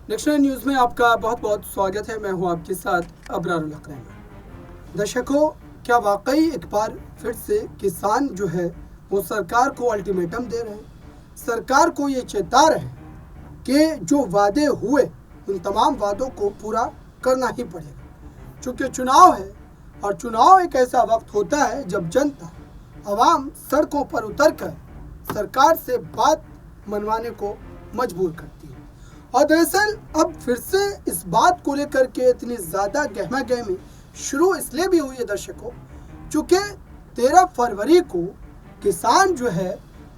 National news में आपका बहुत बहुत स्वागत है। मैं हूं आपके साथ अबरारुल रहमान। दर्शकों, क्या वाकई एक बार फिर से किसान जो है वो सरकार को अल्टीमेटम दे रहे हैं, सरकार को ये चेता रहे हैं कि जो वादे हुए उन तमाम वादों को पूरा करना ही पड़ेगा। चूँकि चुनाव है और चुनाव एक ऐसा वक्त होता है जब जनता आवाम सड़कों पर उतरकर सरकार से बात मनवाने को मजबूर करती है। और दरअसल अब फिर से इस बात को लेकर के इतनी ज़्यादा गहमा गहमी शुरू इसलिए भी हुई है दर्शकों, चूँकि 13 फरवरी को किसान जो है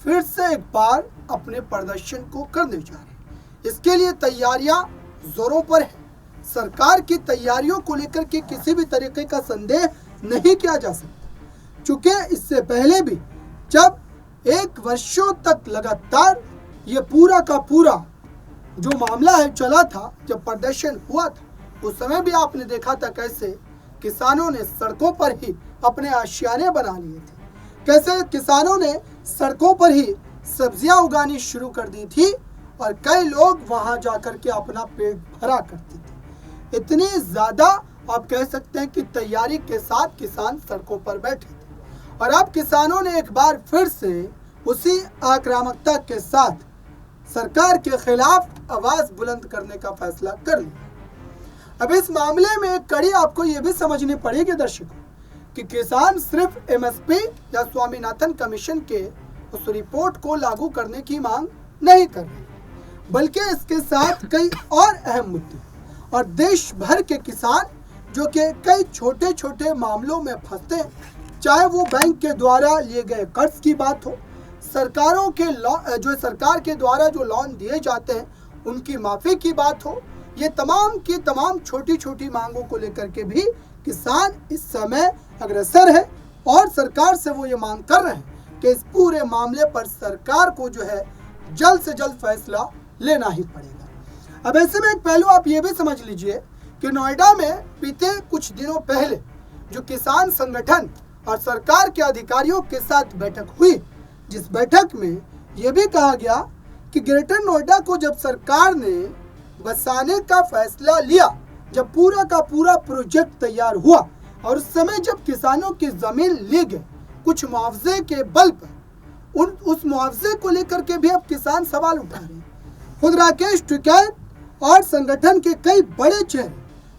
फिर से एक बार अपने प्रदर्शन को करने जा रहे हैं। इसके लिए तैयारियां जोरों पर है। सरकार की तैयारियों को लेकर के किसी भी तरीके का संदेह नहीं किया जा सकता, चूँकि इससे पहले भी जब एक वर्षों तक लगातार ये पूरा का पूरा जो मामला है चला था, जब प्रदर्शन हुआ था, उस समय भी आपने देखा था कैसे किसानों ने सड़कों पर ही अपने आशियाने बना लिए थे, कैसे किसानों ने सड़कों पर ही सब्जियां उगानी शुरू कर दी थी और कई लोग वहां जाकर के अपना पेट भरा करते थे। इतनी ज़्यादा आप कह सकते हैं कि तैयारी के साथ किसान सड़कों पर बैठे थे और अब किसानों ने एक बार फिर से उसी आक्रामकता के साथ सरकार के खिलाफ आवाज बुलंद करने का फैसला कर लिया। अब इस मामले में एक कड़ी आपको यह भी समझनी पड़ेगी दर्शकों कि किसान सिर्फ एमएसपी या स्वामीनाथन कमीशन के उस रिपोर्ट को लागू करने की मांग नहीं कर रहे, बल्कि इसके साथ कई और अहम मुद्दे और देश भर के किसान जो कि कई छोटे छोटे मामलों में फंसते हैं, चाहे वो बैंक के द्वारा लिए गए कर्ज की बात हो, सरकारों के जो सरकार के द्वारा जो लोन दिए जाते हैं उनकी माफ़ी की बात हो, ये तमाम की तमाम छोटी छोटी मांगों को लेकर के भी किसान इस समय अग्रसर है और सरकार से वो ये मांग कर रहे हैं कि इस पूरे मामले पर सरकार को जो है जल्द से जल्द फैसला लेना ही पड़ेगा। अब ऐसे में एक पहलू आप ये भी समझ लीजिए कि नोएडा में बीते कुछ दिनों पहले जो किसान संगठन और सरकार के अधिकारियों के साथ बैठक हुई, जिस बैठक में यह भी कहा गया कि ग्रेटर नोएडा को जब सरकार ने बसाने का फैसला लिया, जब पूरा का पूरा प्रोजेक्ट तैयार हुआ और उस समय जब किसानों की ज़मीन ली गई कुछ मुआवजे के बल पर, उस मुआवजे को लेकर के भी अब किसान सवाल उठा रहे हैं। खुद राकेश टिकैत और संगठन के कई बड़े चेहरे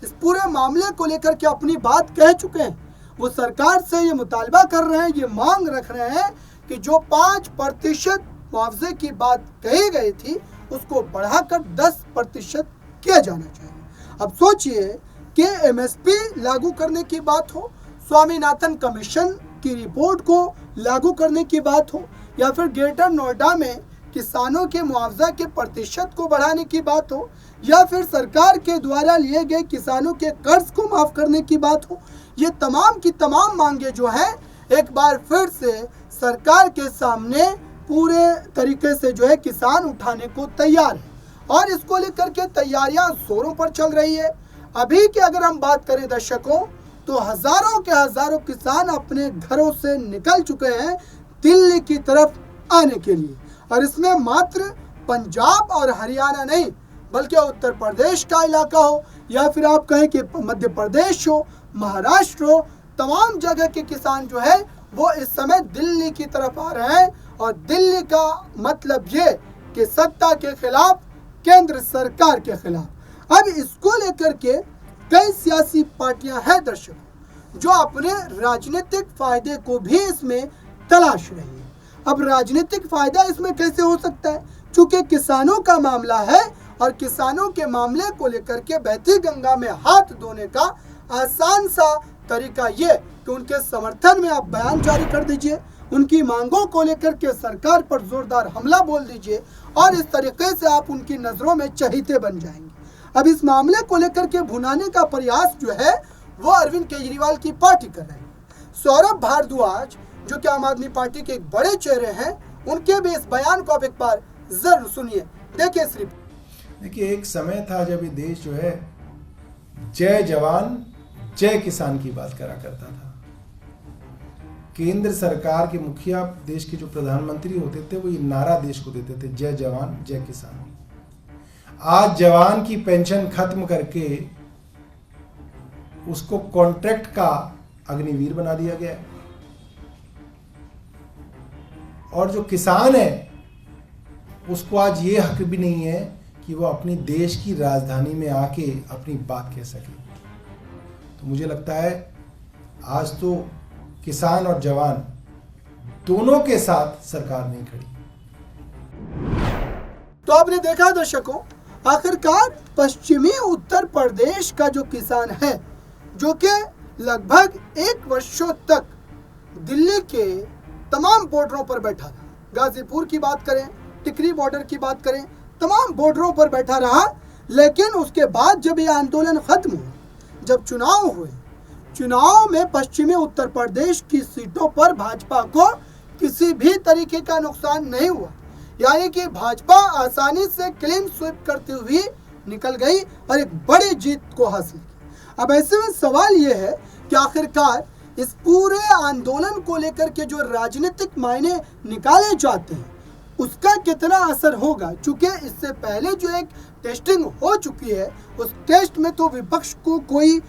इस पूरे मामले को लेकर के अपनी बात कह चुके हैं। वो सरकार से ये मुतालबा कर रहे हैं, ये मांग रख रहे हैं कि जो 5% मुआवजे की बात कही गई थी उसको बढ़ाकर 10% किया जाना चाहिए। अब सोचिए कि एमएसपी लागू करने की बात हो, स्वामीनाथन कमीशन की रिपोर्ट को लागू करने की बात हो, या फिर ग्रेटर नोएडा में किसानों के मुआवजा के प्रतिशत को बढ़ाने की बात हो, या फिर सरकार के द्वारा लिए गए किसानों के कर्ज को माफ़ करने की बात हो, ये तमाम की तमाम मांगे जो है एक बार फिर से सरकार के सामने पूरे तरीके से जो है किसान उठाने को तैयार है और इसको लेकर के तैयारियां जोरों पर चल रही है। अभी की अगर हम बात करें दर्शकों, तो हजारों के हजारों किसान अपने घरों से निकल चुके हैं दिल्ली की तरफ आने के लिए, और इसमें मात्र पंजाब और हरियाणा नहीं बल्कि उत्तर प्रदेश का इलाका हो या फिर आप कहें कि मध्य प्रदेश हो, महाराष्ट्र हो, तमाम जगह के किसान जो है वो इस समय दिल्ली की तरफ आ रहे हैं। और दिल्ली का मतलब ये कि सत्ता के खिलाफ, केंद्र सरकार के खिलाफ। अब इसको लेकर के कई सियासी पार्टियां हैं दर्शकों जो अपने राजनीतिक फायदे को भी इसमें तलाश रही है। अब राजनीतिक फायदा इसमें कैसे हो सकता है, चूंकि किसानों का मामला है और किसानों के मामले को लेकर के बहती गंगा में हाथ धोने का आसान सा तरीका ये कि उनके समर्थन में आप बयान जारी कर दीजिए, उनकी मांगों को लेकर के सरकार पर जोरदार हमला बोल दीजिए और इस तरीके से आप उनकी नज़रों में चहीते बन जाएंगे। अब इस मामले को लेकर के भुनाने का प्रयास जो है वो अरविंद केजरीवाल की पार्टी कर रही है। सौरभ भारद्वाज जो कि आम आदमी पार्टी के एक बड़े चेहरे हैं, उनके भी इस बयान को आप एक बार जरूर सुनिए। देखिए सिर्फ देखिए, एक समय था जब ये देश जो है जय जवान जय किसान की बात करा करता था। केंद्र सरकार के मुखिया, देश के जो प्रधानमंत्री होते थे, वो ये नारा देश को देते थे, जय जवान जय किसान। आज जवान की पेंशन खत्म करके उसको कॉन्ट्रैक्ट का अग्निवीर बना दिया गया है। और जो किसान है उसको आज ये हक भी नहीं है कि वो अपनी देश की राजधानी में आके अपनी बात कह सके। तो मुझे लगता है आज तो किसान और जवान दोनों के साथ सरकार नहीं खड़ी। तो आपने देखा दर्शकों, आखिरकार पश्चिमी उत्तर प्रदेश का जो किसान है, जो कि लगभग 1 वर्षों तक दिल्ली के तमाम बॉर्डरों पर बैठा रहा, गाजीपुर की बात करें, टिकरी बॉर्डर की बात करें, तमाम बॉर्डरों पर बैठा रहा, लेकिन उसके बाद जब ये आंदोलन खत्म हुआ, जब चुनाव हुए, चुनाव में पश्चिमी उत्तर प्रदेश की सीटों पर भाजपा को किसी भी तरीके का नुकसान नहीं हुआ, यानी कि भाजपा आसानी से क्लीन स्वीप करती हुई निकल गई और एक बड़ी जीत को हासिल की। अब ऐसे में सवाल ये है कि आखिरकार इस पूरे आंदोलन को लेकर के जो राजनीतिक मायने निकाले जाते हैं उसका कितना असर होगा, चूंकि इससे पहले जो एक टेस्टिंग हो चुकी है उस टेस्ट में तो विपक्ष को कोई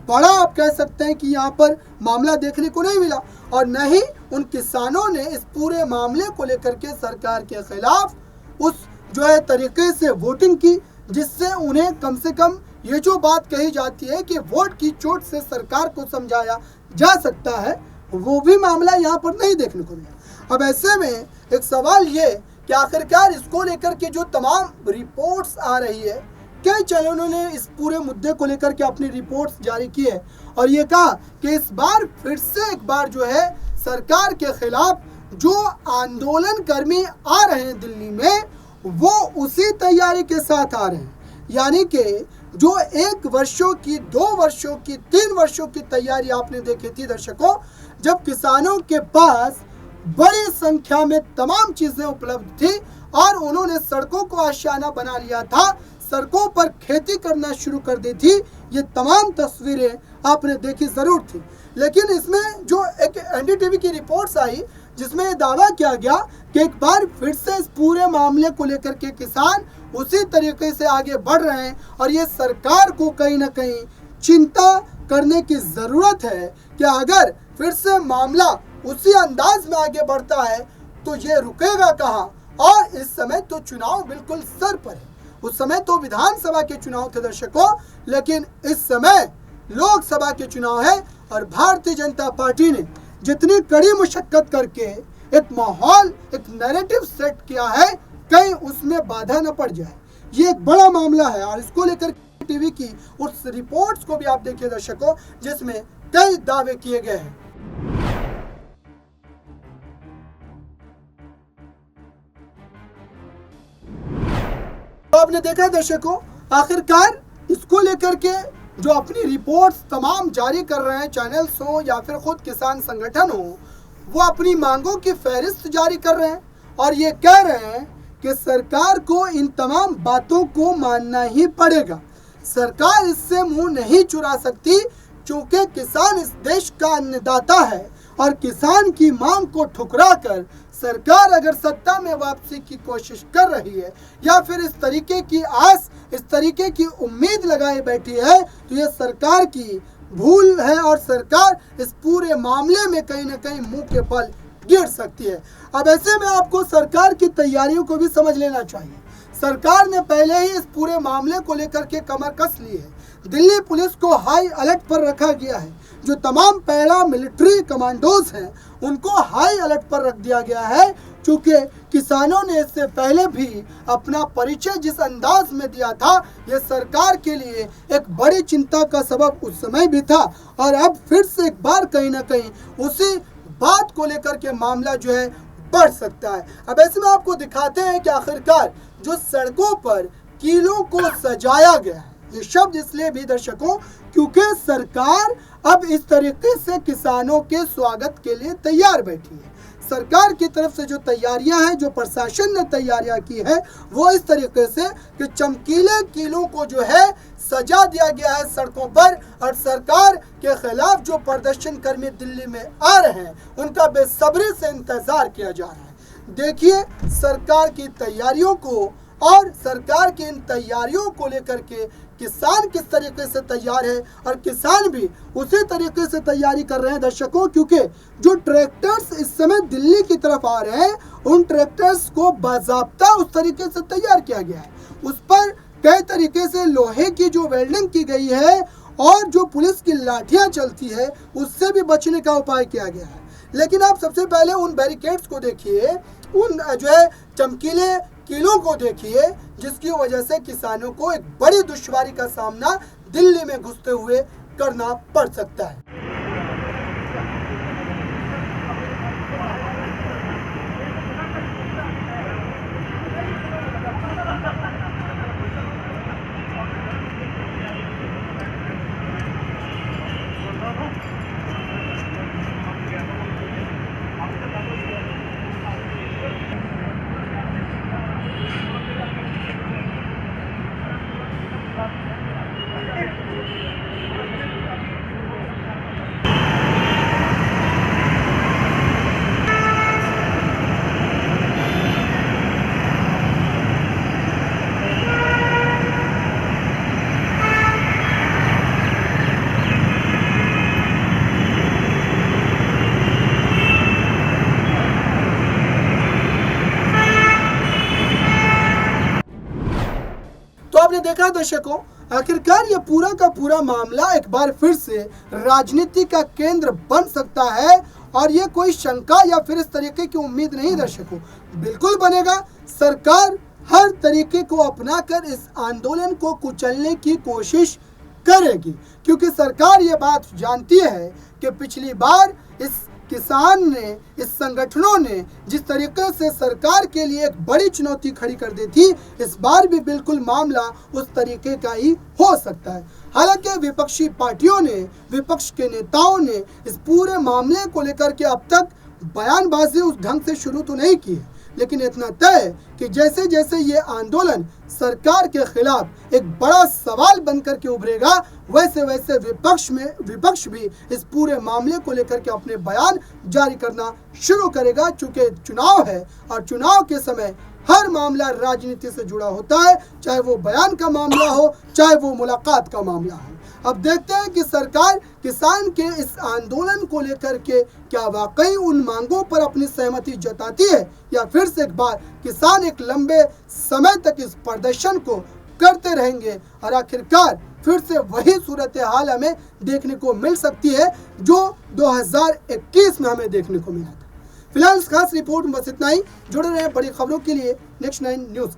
बड़ा, आप कह सकते हैं कि यहाँ पर मामला देखने को नहीं मिला, और न ही उन किसानों ने इस पूरे मामले को लेकर के सरकार के खिलाफ उस जो है तरीके से वोटिंग की, जिससे उन्हें कम से कम ये जो बात कही जाती है कि वोट की चोट से सरकार को समझाया जा सकता है, वो भी मामला यहाँ पर नहीं देखने को मिला। अब ऐसे में एक सवाल ये कि आखिरकार इसको लेकर के जो तमाम रिपोर्ट्स आ रही है, कई चैनलों ने इस पूरे मुद्दे को लेकर के अपनी रिपोर्ट्स जारी की है और ये कहा कि इस बार फिर से एक बार जो है सरकार के खिलाफ जो आंदोलन कर्मी आ रहे हैं दिल्ली में, वो उसी तैयारी के साथ आ रहे हैं, यानी कि जो 1 वर्षों की, 2 वर्षों की, 3 वर्षों की तैयारी आपने देखी थी दर्शकों, जब किसानों के पास बड़ी संख्या में तमाम चीजें उपलब्ध थी और उन्होंने सड़कों को आशियाना बना लिया था, सड़कों पर खेती करना शुरू कर दी थी, ये तमाम तस्वीरें आपने देखी जरूर थी। लेकिन इसमें जो एक एनडीटीवी की रिपोर्ट्स आई जिसमें ये दावा किया गया कि एक बार फिर से इस पूरे मामले को लेकर के किसान उसी तरीके से आगे बढ़ रहे हैं और ये सरकार को कहीं ना कहीं चिंता करने की ज़रूरत है कि अगर फिर से मामला उसी अंदाज में आगे बढ़ता है तो ये रुकेगा कहाँ। और इस समय तो चुनाव बिल्कुल सर पर है, उस समय तो विधानसभा के चुनाव थे दर्शकों, लेकिन इस समय लोकसभा के चुनाव है और भारतीय जनता पार्टी ने जितनी कड़ी मुशक्कत करके एक माहौल, एक नैरेटिव सेट किया है, कहीं उसमें बाधा न पड़ जाए, ये एक बड़ा मामला है। और इसको लेकर टीवी की उस रिपोर्ट्स को भी आप देखिए दर्शकों, जिसमें कई दावे किए गए हैं। तो आपने देखा दर्शकों, आखिरकार इसको लेकर के जो अपनी रिपोर्ट्स तमाम जारी कर रहे हैं, चैनल्स हो या फिर खुद किसान संगठन हो, वो अपनी मांगों की फहरिस्त जारी कर रहे हैं और ये कह रहे हैं कि सरकार को इन तमाम बातों को मानना ही पड़ेगा, सरकार इससे मुंह नहीं चुरा सकती, क्योंकि किसान इस देश का अन्नदाता है और किसान की मांग को ठुकरा कर सरकार अगर सत्ता में वापसी की कोशिश कर रही है या फिर इस तरीके की आस, इस तरीके की उम्मीद लगाए बैठी है, तो ये सरकार की भूल है और सरकार इस पूरे मामले में कहीं ना कहीं मुंह के बल गिर सकती है। अब ऐसे में आपको सरकार की तैयारियों को भी समझ लेना चाहिए। सरकार ने पहले ही इस पूरे मामले को लेकर के कमर कस ली है, दिल्ली पुलिस को हाई अलर्ट पर रखा गया है, जो तमाम पैरा मिलिट्री कमांडोज हैं उनको हाई अलर्ट पर रख दिया गया है, क्योंकि किसानों ने इससे पहले भी अपना परिचय जिस अंदाज में दिया था, ये सरकार के लिए एक बड़ी चिंता का सबब उस समय भी था और अब फिर से एक बार कहीं ना कहीं उसी बात को लेकर के मामला जो है बढ़ सकता है। अब ऐसे में आपको दिखाते हैं कि आखिरकार जो सड़कों पर कीलों को सजाया गया है, ये शब्द इसलिए भी दर्शकों क्योंकि सरकार अब इस तरीके से किसानों के स्वागत के लिए तैयार बैठी है। सरकार की तरफ से जो तैयारियां हैं, जो प्रशासन ने तैयारियां की है, वो इस तरीके से कि चमकीले कीलों को जो है सजा दिया गया है सड़कों पर और सरकार के खिलाफ जो प्रदर्शन कर्मी दिल्ली में आ रहे हैं उनका बेसब्री से इंतजार किया जा रहा है। देखिए सरकार की तैयारियों को और सरकार की इन तैयारियों को लेकर के किसान किस तरीके से तैयार है और किसान भी उसी तरीके से तैयारी कर रहे हैं दर्शकों, क्योंकि जो ट्रैक्टर्स इस समय दिल्ली की तरफ आ रहे हैं उन ट्रैक्टर्स को बाज़ाब्ता उस तरीके से तैयार किया गया है, उस पर कई तरीके से लोहे की जो वेल्डिंग की गई है और जो पुलिस की लाठियां चलती है उससे भी बचने का उपाय किया गया है। लेकिन आप सबसे पहले उन बैरिकेड्स को देखिए, उन जो है चमकीले किलों को देखिए, जिसकी वजह से किसानों को एक बड़ी दुश्वारी का सामना दिल्ली में घुसते हुए करना पड़ सकता है। तो आपने देखा दर्शकों, आखिरकार ये पूरा का पूरा मामला एक बार फिर से राजनीति का केंद्र बन सकता है और ये कोई शंका या फिर इस तरीके की उम्मीद नहीं दर्शकों, बिल्कुल बनेगा। सरकार हर तरीके को अपनाकर इस आंदोलन को कुचलने की कोशिश करेगी, क्योंकि सरकार ये बात जानती है कि पिछली बार इस किसान ने, इस संगठनों ने जिस तरीके से सरकार के लिए एक बड़ी चुनौती खड़ी कर दी थी, इस बार भी बिल्कुल मामला उस तरीके का ही हो सकता है। हालांकि विपक्षी पार्टियों ने, विपक्ष के नेताओं ने इस पूरे मामले को लेकर के अब तक बयानबाजी उस ढंग से शुरू तो नहीं की है, लेकिन इतना तय है कि जैसे जैसे ये आंदोलन सरकार के खिलाफ एक बड़ा सवाल बनकर के उभरेगा, वैसे वैसे विपक्ष भी इस पूरे मामले को लेकर के अपने बयान जारी करना शुरू करेगा। चूंकि चुनाव है और चुनाव के समय हर मामला राजनीति से जुड़ा होता है, चाहे वो बयान का मामला हो, चाहे वो मुलाकात का मामला हो। अब देखते हैं कि सरकार किसान के इस आंदोलन को लेकर के क्या वाकई उन मांगों पर अपनी सहमति जताती है, या फिर से एक बार किसान एक लंबे समय तक इस प्रदर्शन को करते रहेंगे और आखिरकार फिर से वही सूरत हाल हमें देखने को मिल सकती है जो 2021 में हमें देखने को मिला था। फिलहाल इस खास रिपोर्ट में बस इतना ही। जुड़े रहे बड़ी खबरों के लिए नेक्स्ट 9 न्यूज़।